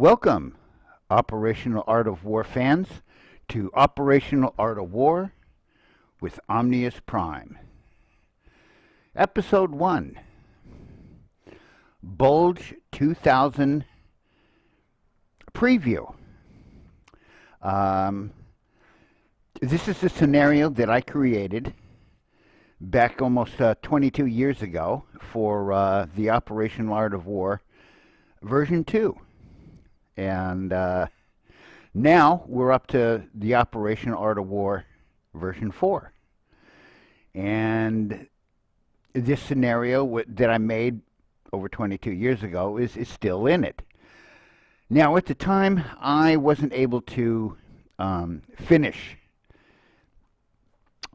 Welcome, Operational Art of War fans, to Operational Art of War with Omnius Prime. Episode 1, Bulge 2000 Preview. This is a scenario that I created back almost 22 years ago for the Operational Art of War version 2. And now we're up to the Operational Art of War version 4. And this scenario that I made over 22 years ago is still in it. Now, at the time, I wasn't able to finish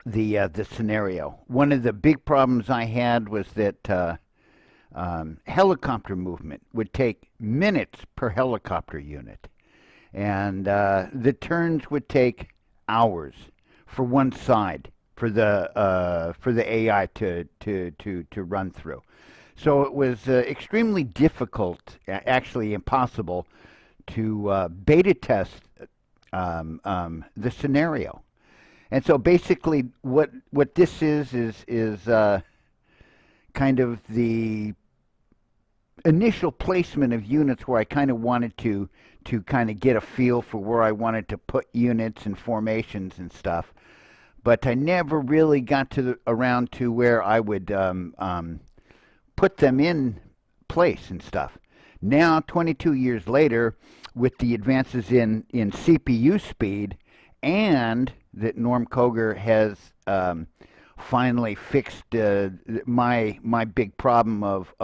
the scenario. One of the big problems I had was that helicopter movement would take minutes per helicopter unit, and the turns would take hours for one side for the AI to run through. So it was extremely difficult, actually impossible, to beta test the scenario. And so basically, what this is kind of the initial placement of units where I kind of wanted to kind of get a feel for where I wanted to put units and formations and stuff. But I never really got around to where I would put them in place and stuff. Now, 22 years later, with the advances in CPU speed, and that Norm Koger has finally fixed my big problem of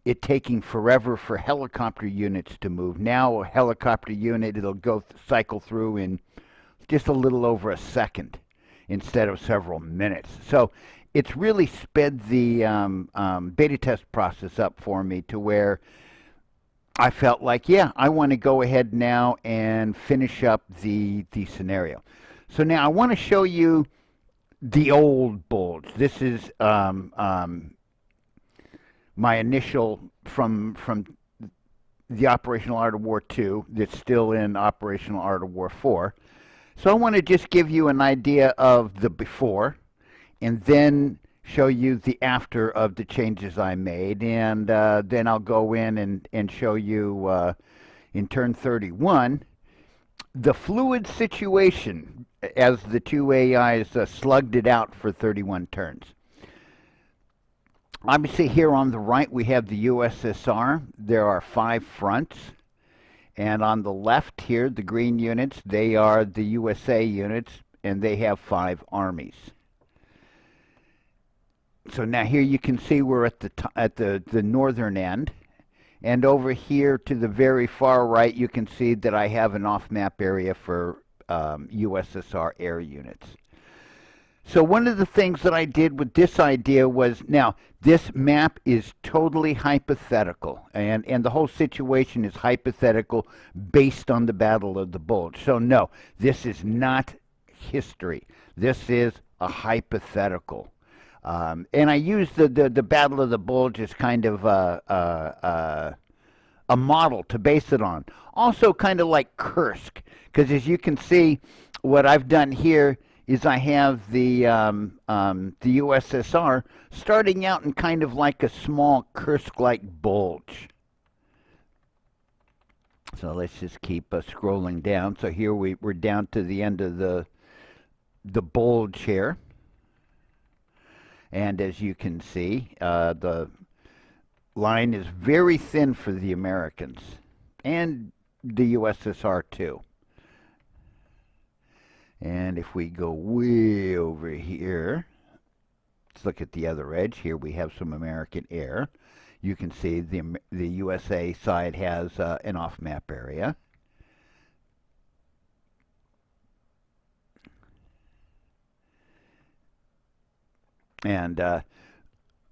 it taking forever for helicopter units to move. Now a helicopter unit, it'll cycle through in just a little over a second instead of several minutes. So it's really sped the beta test process up for me to where I felt like, yeah, I want to go ahead now and finish up the scenario. So now I want to show you the old Bulge. This is my initial from the Operational Art of War II that's still in Operational Art of War 4. So I want to just give you an idea of the before and then show you the after of the changes I made, and then I'll go in and show you in turn 31 the fluid situation as the two AIs slugged it out for 31 turns. Obviously, here on the right we have the USSR. There are 5 fronts. And on the left here, the green units, they are the USA units, and they have 5 armies. So now here you can see we're at the northern end. And over here to the very far right, you can see that I have an off-map area for USSR air units. So one of the things that I did with this idea was, now, this map is totally hypothetical, and the whole situation is hypothetical based on the Battle of the Bulge. So no, this is not history. This is a hypothetical. And I used the Battle of the Bulge as kind of a model to base it on. Also kind of like Kursk, because as you can see, what I've done here is I have the USSR starting out in kind of like a small Kursk-like bulge. So let's just keep scrolling down. So here we're down to the end of the bulge here. And as you can see, the line is very thin for the Americans and the USSR too. And if we go way over here, let's look at the other edge. Here we have some American air. You can see the USA side has an off-map area. And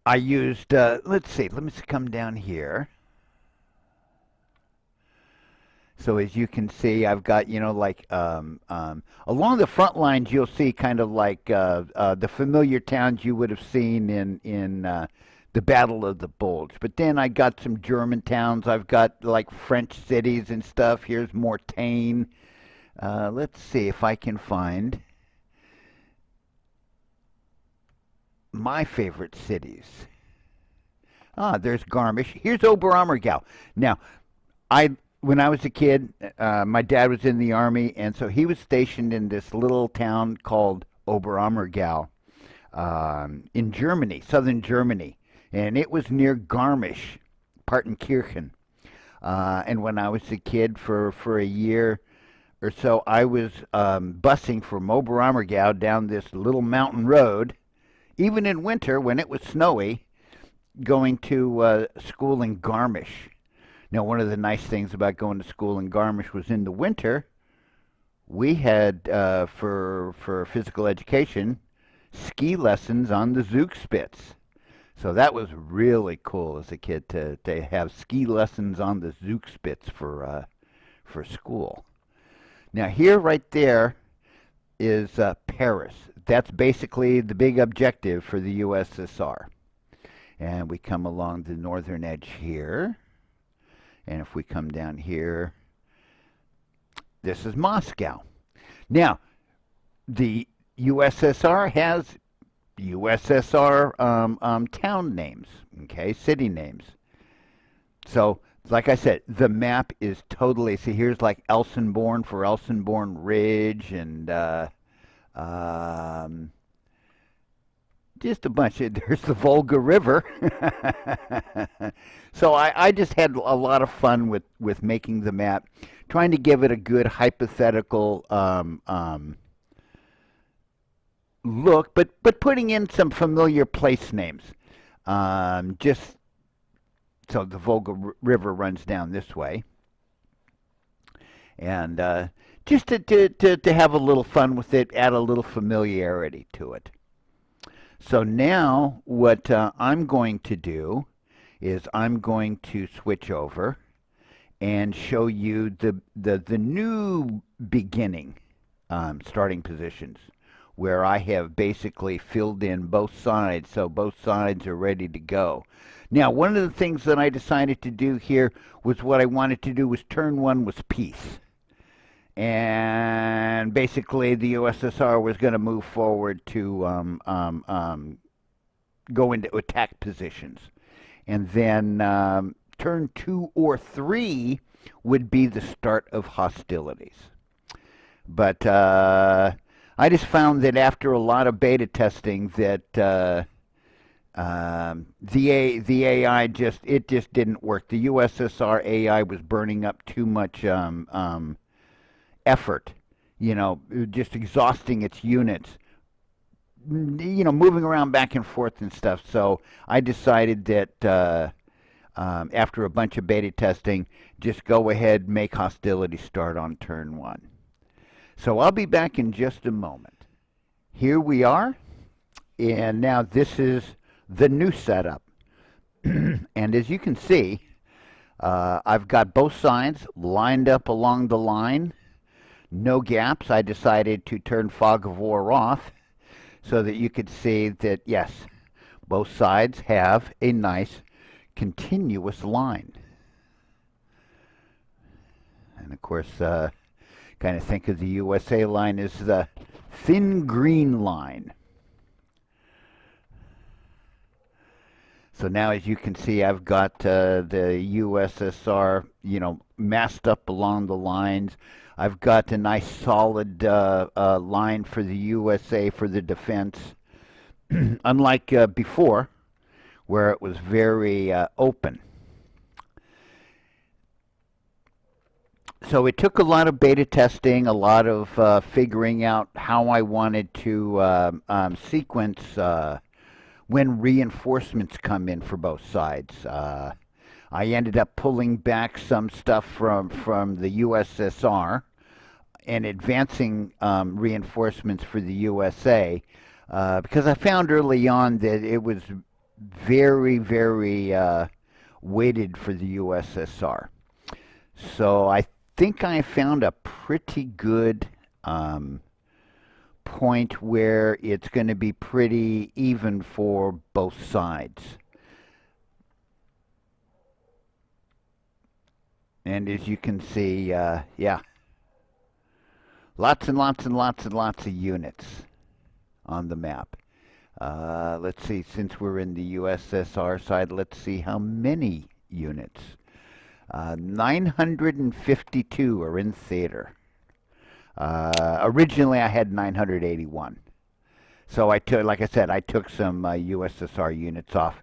I used, let's see, let me come down here. So as you can see, I've got, like along the front lines, you'll see kind of like the familiar towns you would have seen in the Battle of the Bulge. But then I got some German towns. I've got like French cities and stuff. Here's Mortain. Let's see if I can find my favorite cities. Ah, there's Garmisch. Here's OAoW. Now, when I was a kid, my dad was in the army, and so he was stationed in this little town called OAoW in Germany, southern Germany, and it was near Garmisch, Partenkirchen. And when I was a kid, for a year or so, I was busing from OAoW down this little mountain road, even in winter when it was snowy, going to school in Garmisch. Now, one of the nice things about going to school in Garmisch was in the winter, we had, for physical education, ski lessons on the Zugspitze. So that was really cool as a kid to have ski lessons on the Zugspitze for school. Now, here right there is Paris. That's basically the big objective for the USSR. And we come along the northern edge here. And if we come down here, this is Moscow. Now, the USSR has USSR town names, okay, city names. So, like I said, the map is totally, see, here's like Elsenborn for Elsenborn Ridge, and just a bunch of, there's the Volga River. So I just had a lot of fun with making the map, trying to give it a good hypothetical look, but putting in some familiar place names. Just so the Volga River runs down this way. And just to have a little fun with it, add a little familiarity to it. So now what I'm going to do is I'm going to switch over and show you the new beginning starting positions, where I have basically filled in both sides, so both sides are ready to go. Now, one of the things that I decided to do here was what I wanted to do was turn one was peace. And basically the USSR was going to move forward to go into attack positions. And then turn 2 or 3 would be the start of hostilities. But I just found that after a lot of beta testing that the AI just didn't work. The USSR AI was burning up too much effort, just exhausting its units, moving around back and forth and stuff. So I decided that after a bunch of beta testing, just go ahead, make hostility start on turn 1. So I'll be back in just a moment. Here we are, and now this is the new setup. And as you can see, I've got both sides lined up along the line, no gaps. I decided to turn fog of war off so that you could see that, yes, both sides have a nice continuous line. And of course, kind of think of the USA line as the thin green line. So now, as you can see, I've got the USSR, massed up along the lines. I've got a nice solid line for the USA for the defense, unlike before, where it was very open. So it took a lot of beta testing, a lot of figuring out how I wanted to sequence when reinforcements come in for both sides. I ended up pulling back some stuff from the USSR and advancing reinforcements for the USA because I found early on that it was very, very weighted for the USSR. So I think I found a pretty good point where it's going to be pretty even for both sides. And as you can see, yeah, lots and lots and lots and lots of units on the map. Let's see, since we're in the USSR side, let's see how many units. 952 are in theater. Originally, I had 981. So I took, like I said, I took some USSR units off,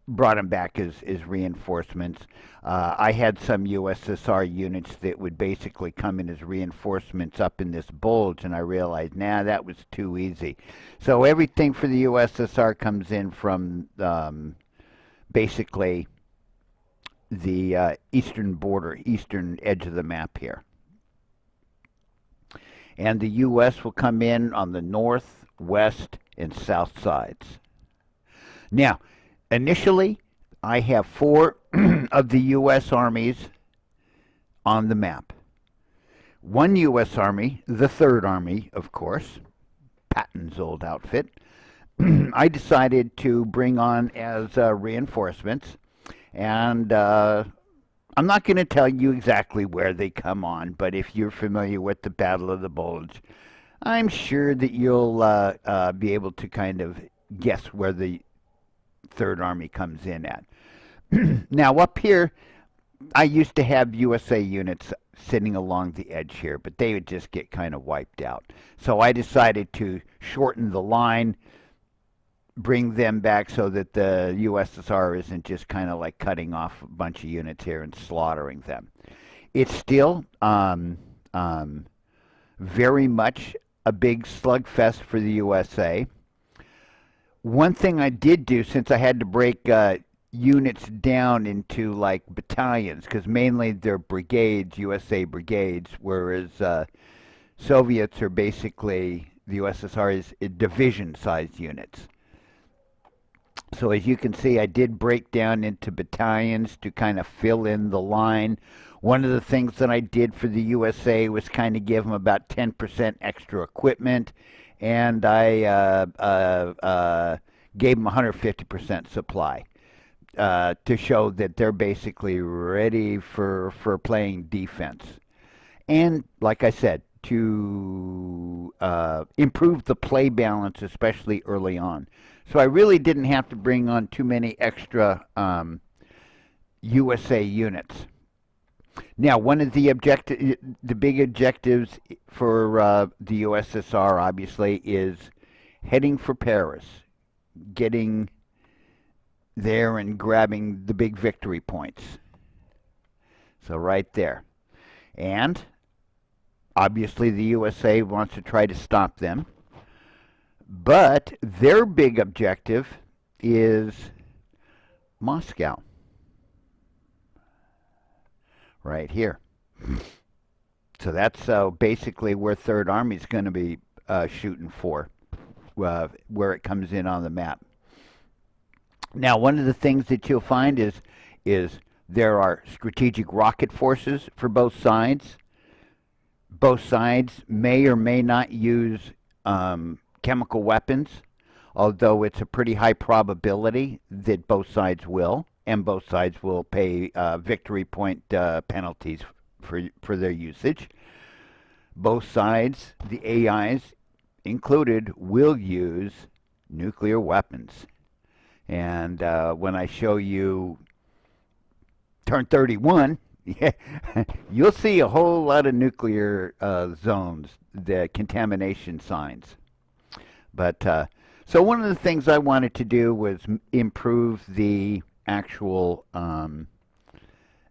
brought them back as reinforcements. I had some USSR units that would basically come in as reinforcements up in this bulge, and I realized, nah, that was too easy. So everything for the USSR comes in from basically the eastern border, eastern edge of the map here. And the U.S. will come in on the north, west, and south sides. Now, initially, I have 4 of the U.S. armies on the map. 1 U.S. Army, the 3rd Army, of course, Patton's old outfit, I decided to bring on as reinforcements. And I'm not going to tell you exactly where they come on, but if you're familiar with the Battle of the Bulge, I'm sure that you'll be able to kind of guess where the 3rd Army comes in at. Now, up here, I used to have USA units sitting along the edge here, but they would just get kind of wiped out. So I decided to shorten the line, bring them back so that the USSR isn't just kind of like cutting off a bunch of units here and slaughtering them. It's still very much a big slugfest for the USA. One thing I did do, since I had to break units down into like battalions, because mainly they're brigades, USA brigades, whereas Soviets are basically, the USSR is division-sized units. So as you can see, I did break down into battalions to kind of fill in the line. One of the things that I did for the USA was kind of give them about 10% extra equipment, and I gave them 150% supply to show that they're basically ready for playing defense. And like I said, to improve the play balance, especially early on. So I really didn't have to bring on too many extra USA units. Now, one of the big objectives for the USSR, obviously, is heading for Paris, getting there and grabbing the big victory points. So right there. And obviously the USA wants to try to stop them. But their big objective is Moscow. Right here. So that's basically where 3rd Army is going to be shooting for, where it comes in on the map. Now, one of the things that you'll find is there are strategic rocket forces for both sides. Both sides may or may not use chemical weapons, although it's a pretty high probability that both sides will, and both sides will pay victory point penalties for their usage. Both sides, the AIs included, will use nuclear weapons. And when I show you turn 31, yeah, you'll see a whole lot of nuclear zones, the contamination signs. But so one of the things I wanted to do was improve the actual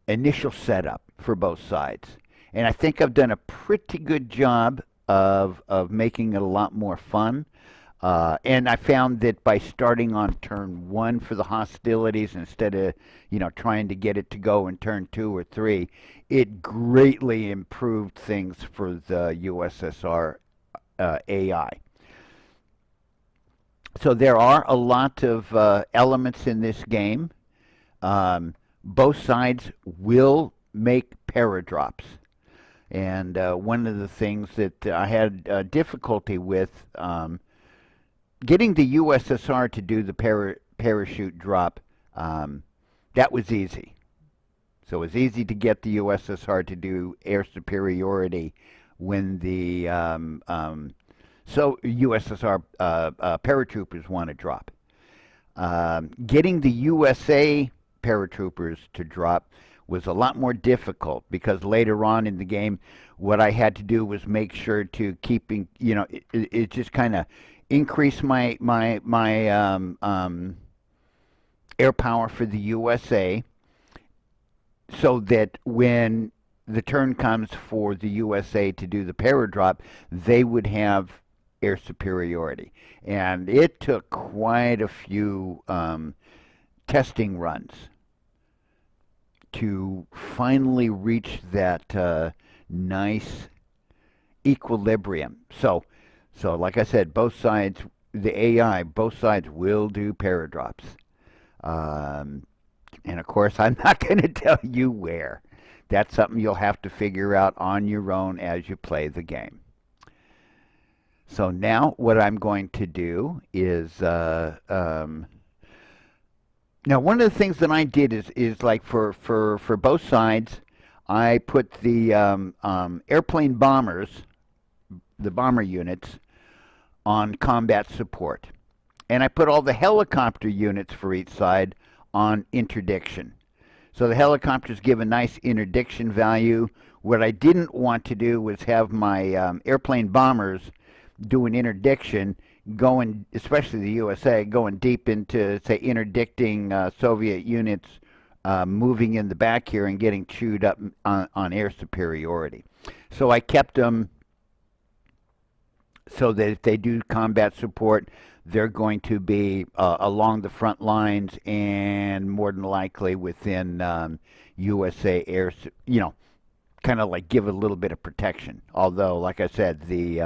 initial setup for both sides. And I think I've done a pretty good job of making it a lot more fun. And I found that by starting on turn 1 for the hostilities instead of, trying to get it to go in turn 2 or 3, it greatly improved things for the USSR AI. So there are a lot of elements in this game. Both sides will make paradrops. And one of the things that I had difficulty with, getting the USSR to do the parachute drop, that was easy. So it's easy to get the USSR to do air superiority when the USSR paratroopers want to drop. Getting the USA paratroopers to drop was a lot more difficult because later on in the game, what I had to do was make sure to keeping, it just kind of increase my air power for the USA, so that when the turn comes for the USA to do the paradrop, they would have air superiority. And it took quite a few testing runs to finally reach that nice equilibrium. So like I said, both sides, the AI, both sides will do paradrops. And of course, I'm not going to tell you where. That's something you'll have to figure out on your own as you play the game. So now what I'm going to do is, now one of the things that I did is like for both sides, I put the airplane bombers, the bomber units, on combat support. And I put all the helicopter units for each side on interdiction. So the helicopters give a nice interdiction value. What I didn't want to do was have my airplane bombers do an interdiction, going, especially the USA, going deep into, say, interdicting Soviet units moving in the back here and getting chewed up on air superiority. So I kept them so that if they do combat support, they're going to be along the front lines and more than likely within USA air, kind of like give a little bit of protection. Although, like I said, the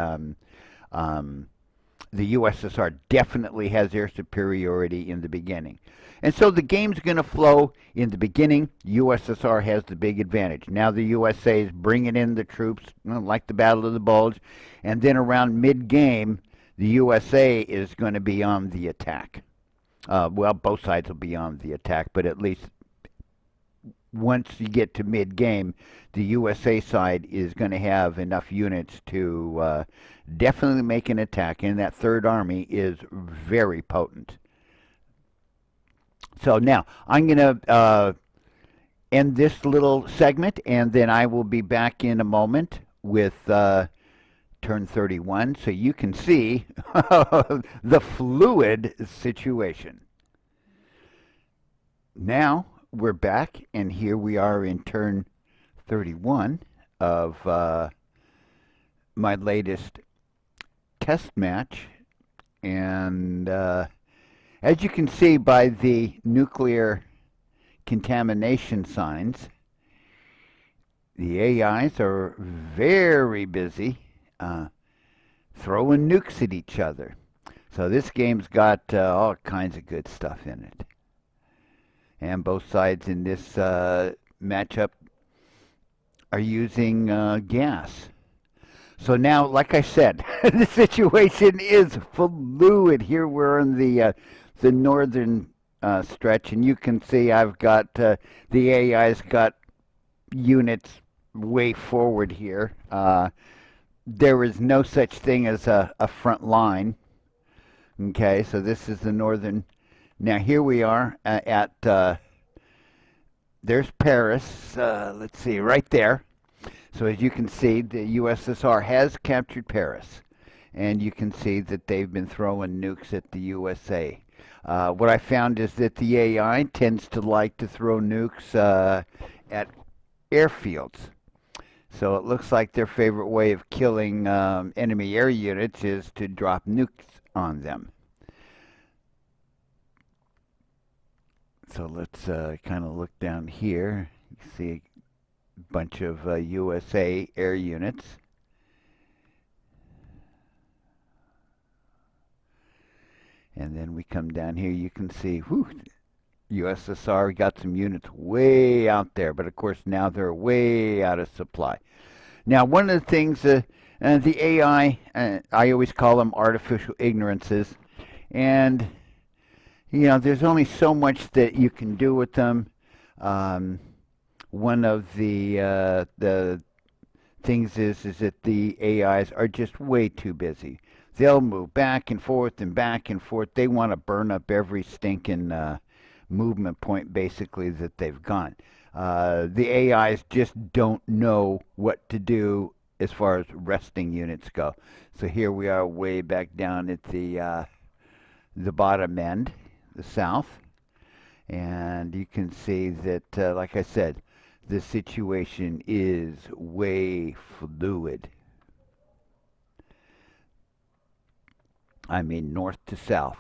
USSR definitely has air superiority in the beginning. And so the game's going to flow in the beginning. USSR has the big advantage. Now the USA is bringing in the troops, like the Battle of the Bulge. And then around mid-game, the USA is going to be on the attack. Well, both sides will be on the attack, but at least once you get to mid-game, the USA side is going to have enough units to definitely make an attack, and that Third Army is very potent. So now, I'm going to end this little segment, and then I will be back in a moment with turn 31, so you can see the fluid situation. Now, we're back, and here we are in turn 31 of my latest test match. And as you can see by the nuclear contamination signs, the AIs are very busy throwing nukes at each other. So this game's got all kinds of good stuff in it. And both sides in this matchup are using gas. So now, like I said, the situation is fluid. Here we're in the northern stretch, and you can see I've got the AI's got units way forward here. There is no such thing as a front line. Okay, so this is the northern. Now here we are at there's Paris. Let's see, right there. So as you can see, the USSR has captured Paris, and you can see that they've been throwing nukes at the USA. What I found is that the AI tends to like to throw nukes at airfields. So it looks like their favorite way of killing enemy air units is to drop nukes on them. So let's kind of look down here. You see a bunch of USA air units. And then we come down here, you can see, whew, USSR got some units way out there, but of course now they're way out of supply. Now one of the things, the AI, I always call them artificial ignorances, and there's only so much that you can do with them. one of the things is that the AIs are just way too busy. They'll move back and forth and back and forth. They want to burn up every stinking movement point basically that they've gone. The AIs just don't know what to do as far as resting units go. So here we are way back down at the bottom end, the south, and you can see that, like I said, the situation is way fluid. I mean, north to south.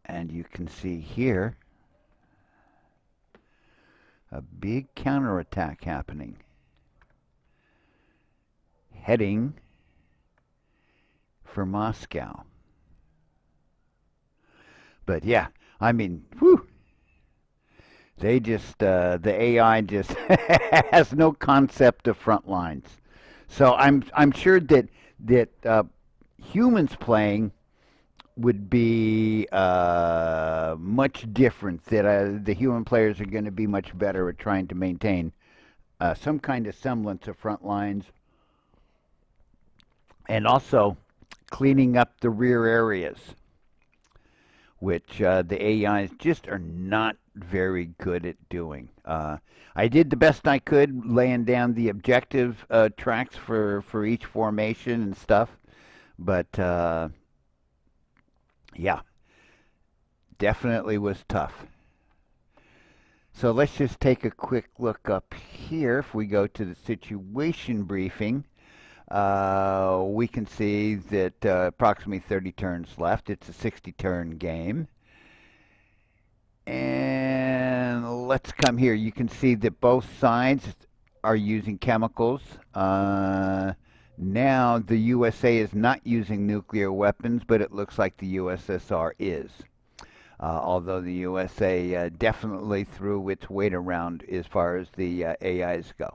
And you can see here a big counterattack happening, heading for Moscow. But yeah, I mean, whew, they just, the AI just has no concept of front lines. So I'm sure that humans playing would be much different. That the human players are going to be much better at trying to maintain some kind of semblance of front lines, and also cleaning up the rear areas, which the AIs just are not very good at doing. I did the best I could laying down the objective tracks for each formation and stuff, but yeah, definitely was tough. So let's just take a quick look up here. If we go to the situation briefing, we can see that approximately 30 turns left. It's a 60-turn game. And let's come here. You can see that both sides are using chemicals. Now the USA is not using nuclear weapons, but it looks like the USSR is. Although the USA definitely threw its weight around as far as the AIs go.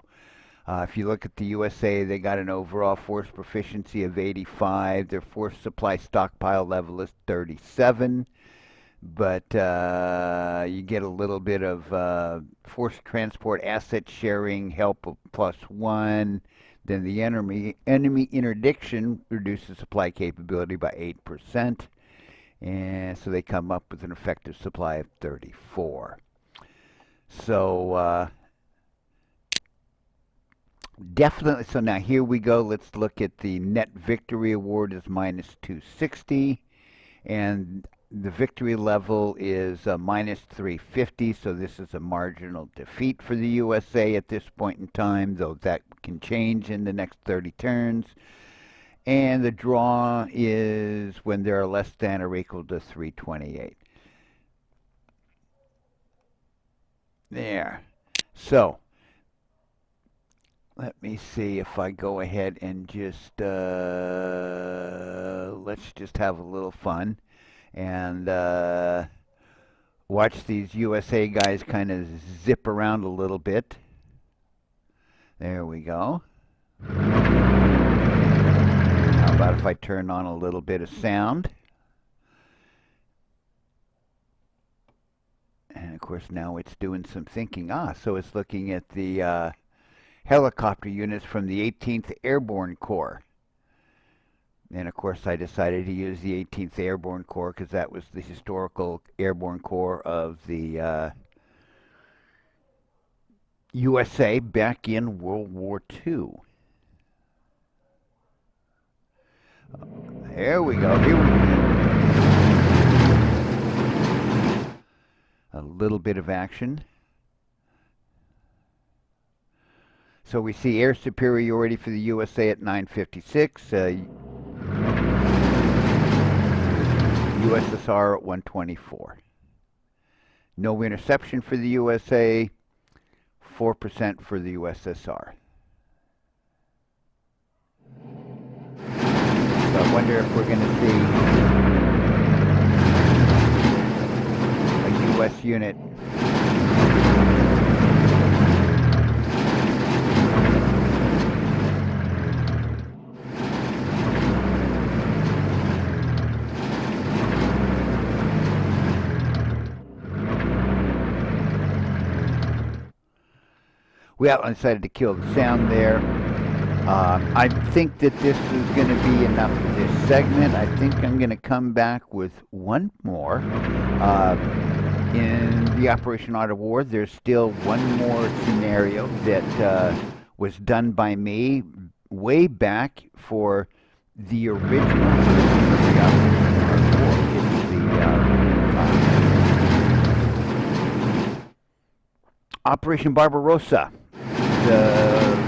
If you look at the USA, they got an overall force proficiency of 85. Their force supply stockpile level is 37. But you get a little bit of force transport asset sharing help of +1. Then the enemy interdiction reduces supply capability by 8%. And so they come up with an effective supply of 34. So definitely, so now here we go. Let's look at the net victory award is -260. And the victory level is -350, so this is a marginal defeat for the USA at this point in time, though that can change in the next 30 turns. And the draw is when there are less than or equal to 328. There. So, let me see if I go ahead and just, let's just have a little fun. And watch these USA guys kind of zip around a little bit. There we go. How about if I turn on a little bit of sound? And of course now it's doing some thinking. So it's looking at the helicopter units from the 18th Airborne Corps. And of course I decided to use the 18th Airborne Corps because that was the historical Airborne Corps of the USA back in World War II. There we go. Here we go. A little bit of action. So we see air superiority for the USA at 956. USSR at 124. No interception for the USA, 4% for the USSR. So I wonder if we're going to see a US unit Well, I decided to kill the sound there. I think that this is going to be enough for this segment. I think I'm going to come back with one more. In the Operation Art of War, there's still one more scenario that was done by me way back for the original Operation Art of War. It's the Operation Barbarossa, the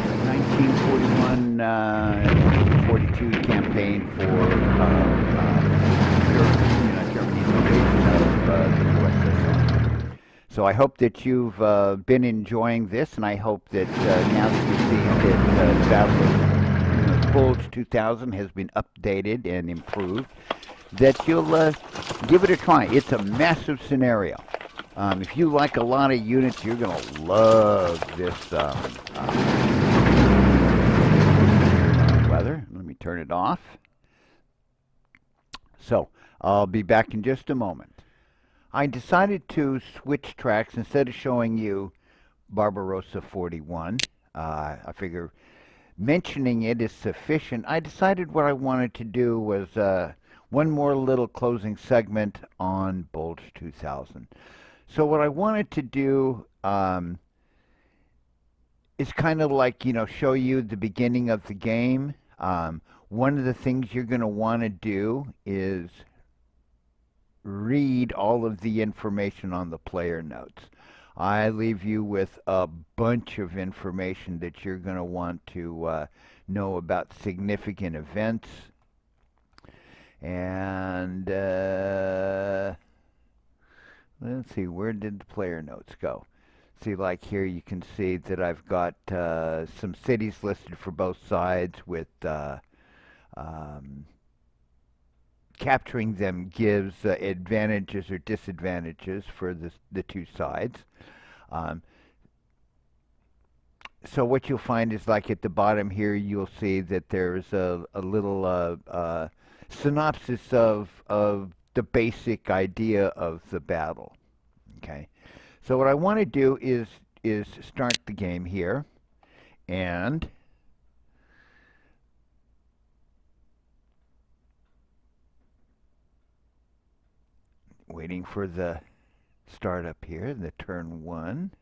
1941-42 campaign for Germany's invasion of the USSR. So I hope that you've been enjoying this, and I hope that now that you see that the Battle of Bulge 2000 has been updated and improved, that you'll give it a try. It's a massive scenario. If you like a lot of units, you're going to love this weather. Let me turn it off. So, I'll be back in just a moment. I decided to switch tracks instead of showing you Barbarossa 41. I figure mentioning it is sufficient. I decided what I wanted to do was one more little closing segment on Bulge 2000. So what I wanted to do is kind of like, show you the beginning of the game. One of the things you're going to want to do is read all of the information on the player notes. I leave you with a bunch of information that you're going to want to know about significant events. And let's see, where did the player notes go? See, like here you can see that I've got some cities listed for both sides with capturing them gives advantages or disadvantages for the two sides. So what you'll find is, like at the bottom here, you'll see that there's a little synopsis of the basic idea of the battle. Okay, so what I want to do is start the game here, and waiting for the startup here, the turn 1.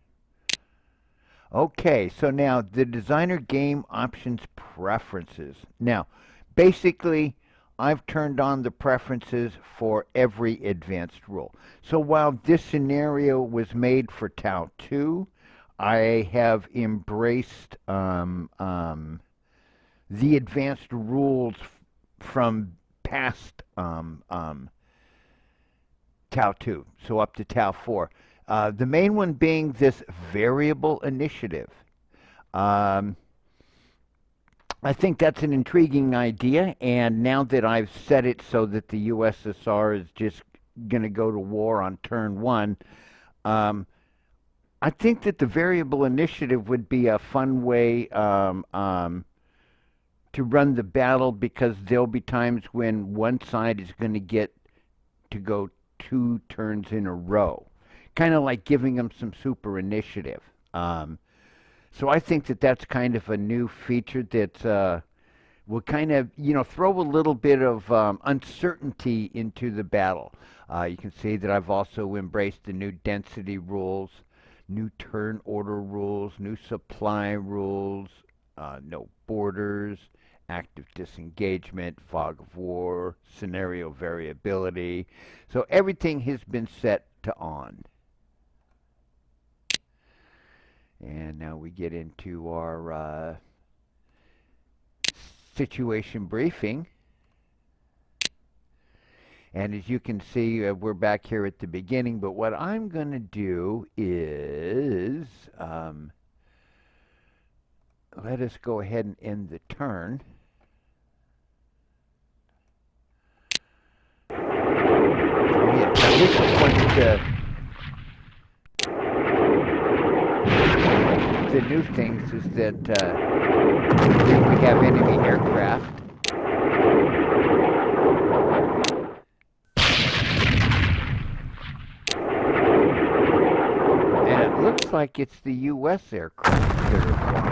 Okay, so now the designer game options preferences. Now, basically, I've turned on the preferences for every advanced rule. So while this scenario was made for TOW 2, I have embraced the advanced rules from past TOW 2, so up to TOW 4. The main one being this variable initiative. I think that's an intriguing idea, and now that I've set it so that the USSR is just going to go to war on turn 1, I think that the variable initiative would be a fun way to run the battle, because there'll be times when one side is going to get to go 2 turns in a row, kind of like giving them some super initiative. So I think that that's kind of a new feature that will kind of, throw a little bit of uncertainty into the battle. You can see that I've also embraced the new density rules, new turn order rules, new supply rules, no borders, active disengagement, fog of war, scenario variability. So everything has been set to on. And now we get into our situation briefing. And as you can see, we're back here at the beginning, but what I'm going to do is let us go ahead and end the turn. Yeah, this is one of the new things is that we have enemy aircraft. And it looks like it's the U.S. aircraft. regular fly.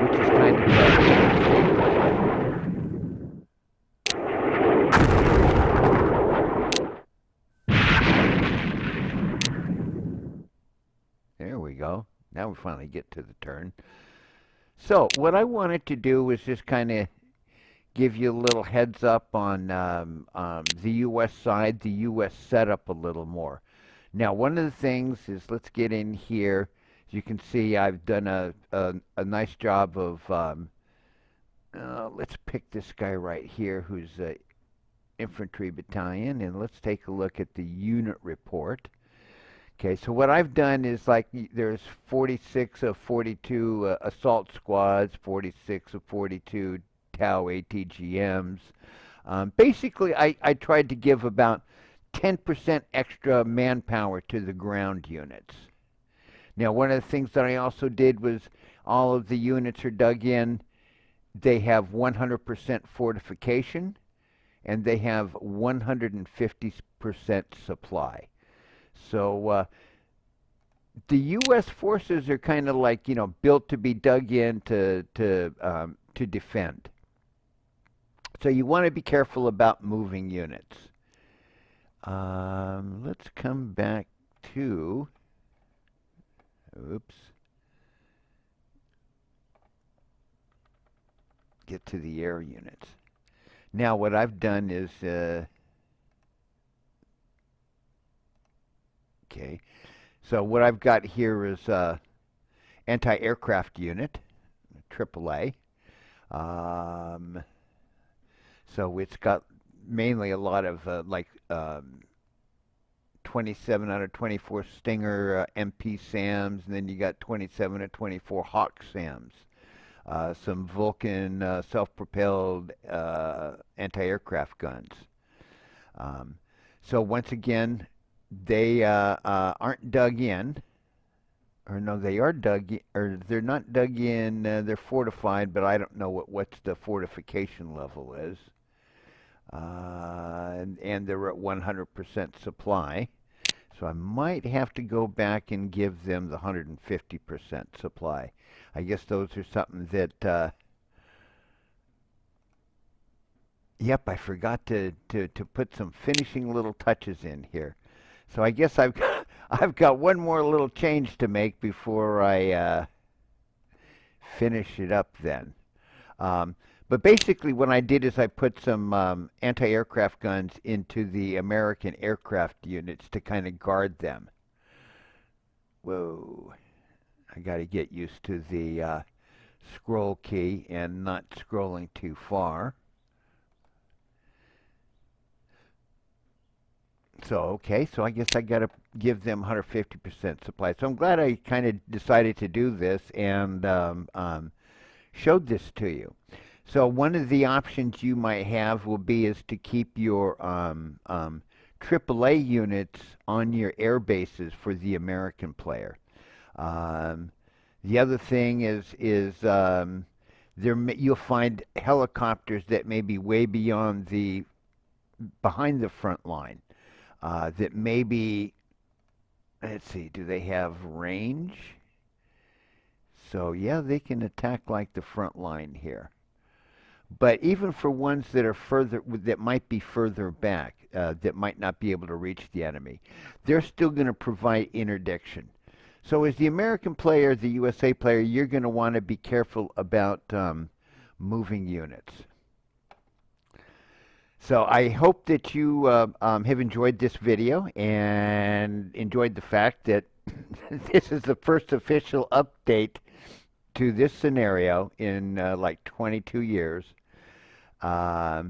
Which is kind of there we go. Now we finally get to the turn. So what I wanted to do was just kind of give you a little heads up on the U.S. side, the U.S. setup a little more. Now, one of the things is, let's get in here. As you can see, I've done a nice job of, let's pick this guy right here who's a infantry battalion, and let's take a look at the unit report. Okay, so what I've done is, like, there's 46 of 42 assault squads, 46 of 42 TOW ATGMs. Basically, I tried to give about 10% extra manpower to the ground units. Now, one of the things that I also did was all of the units are dug in. They have 100% fortification, and they have 150% supply. So the U.S. forces are kind of like, built to be dug in to defend. So you want to be careful about moving units. Let's come back to, oops, get to the air units. Now what I've done is, okay, so what I've got here is anti-aircraft unit, AAA. So it's got mainly a lot of 27 out of 24 Stinger MP SAMs, and then you got 27 out of 24 Hawk SAMs. Some Vulcan self-propelled anti-aircraft guns. So once again, they aren't dug in, or no, they are dug in, or they're not dug in. They're fortified, but I don't know what's the fortification level is. And they're at 100% supply. So I might have to go back and give them the 150% supply. I guess those are something that, yep, I forgot to put some finishing little touches in here. So I guess I've got one more little change to make before I finish it up then. But basically what I did is I put some anti-aircraft guns into the American aircraft units to kind of guard them. Whoa. I got to get used to the scroll key and not scrolling too far. So, okay, so I guess I got to give them 150% supply. So I'm glad I kind of decided to do this and showed this to you. So one of the options you might have will be is to keep your AAA units on your air bases for the American player. The other thing is you'll find helicopters that may be way beyond behind the front line. That maybe, let's see, do they have range? So yeah, they can attack like the front line here. But even for ones that are further, that might be further back, that might not be able to reach the enemy, they're still going to provide interdiction. So as the American player, the USA player, you're going to want to be careful about moving units. So I hope that you have enjoyed this video and enjoyed the fact that this is the first official update to this scenario in like 22 years. But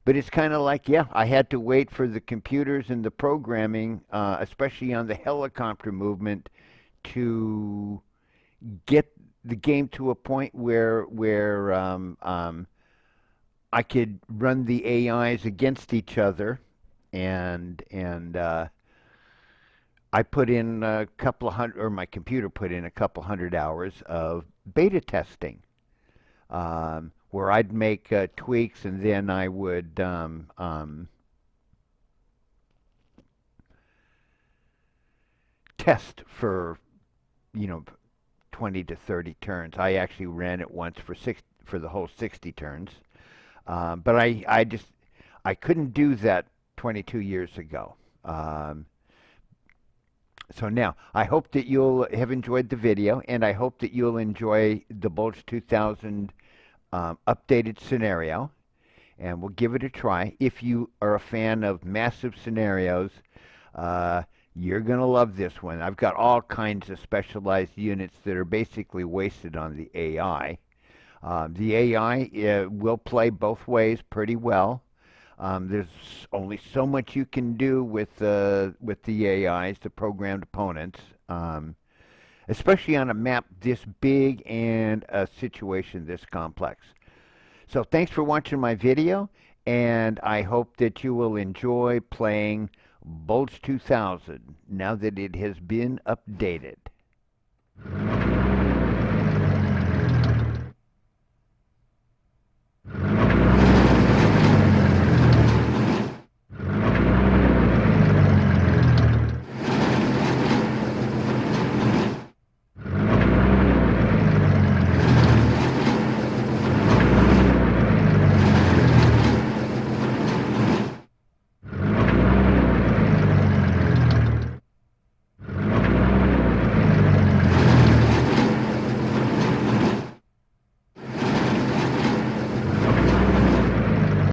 it's kind of like, yeah, I had to wait for the computers and the programming, especially on the helicopter movement, to get the game to a point where I could run the AIs against each other, and I put in a couple of hundred, or my computer put in a couple hundred hours of beta testing, where I'd make tweaks, and then I would test for, you know, 20 to 30 turns. I actually ran it once for the whole 60 turns. But I couldn't do that 22 years ago. So now, I hope that you'll have enjoyed the video, and I hope that you'll enjoy the Bulge 2000 updated scenario, and we'll give it a try. If you are a fan of massive scenarios, you're going to love this one. I've got all kinds of specialized units that are basically wasted on the AI. The AI will play both ways pretty well. There's only so much you can do with the AIs, the programmed opponents, especially on a map this big and a situation this complex. So thanks for watching my video, and I hope that you will enjoy playing Bulge 2000 now that it has been updated.